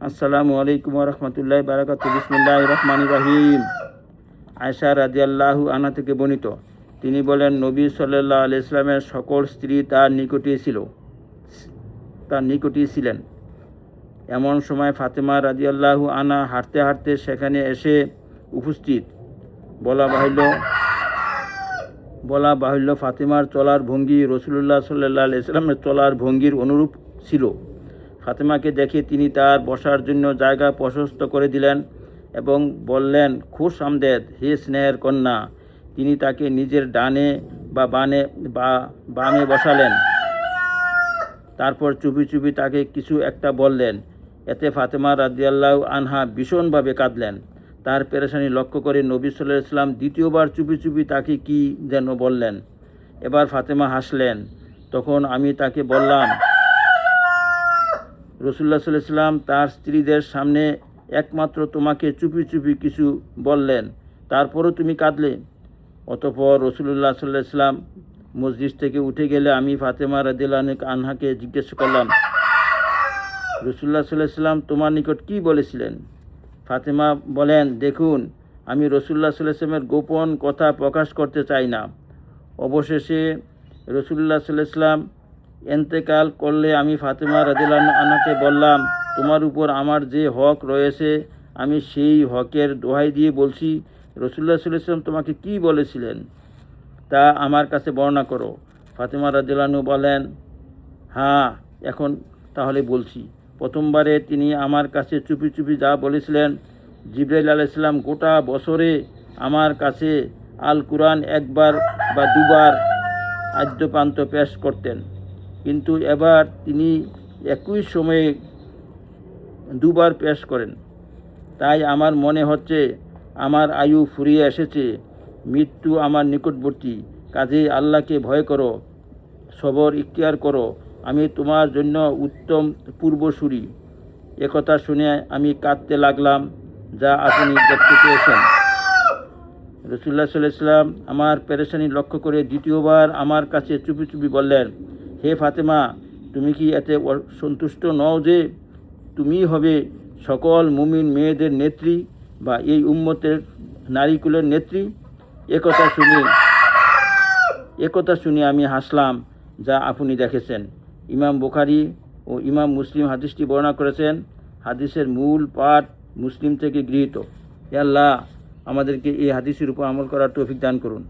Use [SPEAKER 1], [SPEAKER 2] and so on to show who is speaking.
[SPEAKER 1] আসসালামু আলাইকুম ওয়া রাহমাতুল্লাহি ওয়া বারাকাতুহু। বিসমিল্লাহির রহমানির রহিম। আয়েশা রাদিয়াল্লাহু আনহা থেকে বর্ণিত, তিনি বলেন, নবী সাল্লাল্লাহু আলাইহি ওয়াসাল্লামের সকল স্ত্রী তার নিকটেই ছিলেন। এমন সময় ফাতেমা রাদিয়াল্লাহু আনহা হাঁটতে হাঁটতে সেখানে এসে উপস্থিত। বলা বাহুল্য ফাতেমার চলার ভঙ্গি রাসূলুল্লাহ সাল্লাল্লাহু আলাইহি ওয়াসাল্লামের চলার ভঙ্গির অনুরূপ ছিল। ফাতেমাকে দেখে তিনি তার বসার জন্য জায়গা প্রশস্ত করে দিলেন এবং বললেন, খুশ আমদেদ, হে স্নেহের কন্যা। তিনি তাকে নিজের ডানে বা বামে বসালেন। তারপর চুপি চুপি তাকে কিছু একটা বললেন। এতে ফাতেমা রাদিয়াল্লাহু আনহা ভীষণভাবে কাঁদলেন। তার পেরেশানি লক্ষ্য করে নবী সাল্লাল্লাহু আলাইহি ওয়াসাল্লাম দ্বিতীয়বার চুপি চুপি তাকে কি যেন বললেন। এবার ফাতেমা হাসলেন। তখন আমি তাকে বললাম, রাসূলুল্লাহ সাল্লাল্লাহু আলাইহি ওয়াসাল্লাম তার স্ত্রীদের সামনে একমাত্র তোমাকে চুপি চুপি কিছু বললেন, তারপরও তুমি কাঁদলে। অতঃপর রাসূলুল্লাহ সাল্লাল্লাহু আলাইহি ওয়াসাল্লাম মসজিদ থেকে উঠে গেলে আমি ফাতেমা রাদিয়াল্লাহু আনহাকে জিজ্ঞেস করলাম, রাসূলুল্লাহ সাল্লাল্লাহু আলাইহি ওয়াসাল্লাম তোমার নিকট কী বলেছিলেন? ফাতেমা বলেন, দেখুন, আমি রাসূলুল্লাহ সাল্লাল্লাহু আলাইহি ওয়াসাল্লামের গোপন কথা প্রকাশ করতে চাই না। অবশেষে রাসূলুল্লাহ সাল্লাল্লাহু আলাইহি ওয়াসাল্লাম ইন্তেকাল করলে আমি ফাতেমা রাদিয়াল্লাহু আনহাকে বললাম, তোমার উপর আমার যে হক রয়েছে আমি সেই হকের দোহাই দিয়ে বলছি, রাসূলুল্লাহ সাল্লাল্লাহু আলাইহি ওয়াসাল্লাম তোমাকে কী বলেছিলেন তা আমার কাছে বর্ণনা করো। ফাতেমা রাদিয়াল্লাহু আনহা বলেন, হ্যাঁ, এখন তাহলে বলছি। প্রথমবারে তিনি আমার কাছে চুপি চুপি যা বলেছিলেন, জিবরাইল আলাইহিস সালাম গোটা বছরে আমার কাছে আল কুরআন একবার বা দুবার আদ্যপান্ত পেশ করতেন, কিন্তু এবার তিনি একই সময়ে দুবার পেশ করেন। তাই আমার মনে হচ্ছে আমার আয়ু ফুরিয়ে এসেছে, মৃত্যু আমার নিকটবর্তী। কাজেই আল্লাহকে ভয় করো, সবর ইখতিয়ার করো, আমি তোমার জন্য উত্তম পূর্বসূরি। একথা শুনে আমি কাঁদতে লাগলাম, যা আপনি দেখতে পেয়েছেন। রাসূলুল্লাহ সাল্লাল্লাহু আলাইহি ওয়াসাল্লাম আমার পেরেশানি লক্ষ্য করে দ্বিতীয়বার আমার কাছে চুপি চুপি বললেন, হে ফাতেমা, তুমি কি এতে সন্তুষ্ট নও যে তুমি হবে সকল মুমিন মেয়েদের নেত্রী বা এই উম্মতের নারীকুলের নেত্রী? একথা শুনে আমি হাসলাম, যা আপনি দেখেছেন। ইমাম বুখারী ও ইমাম মুসলিম হাদিসটি বর্ণনা করেছেন। হাদিসের মূল পাঠ মুসলিম থেকে গৃহীত। হে আল্লাহ, আমাদেরকে এই হাদিসের উপর আমল করার তৌফিক দান করুন।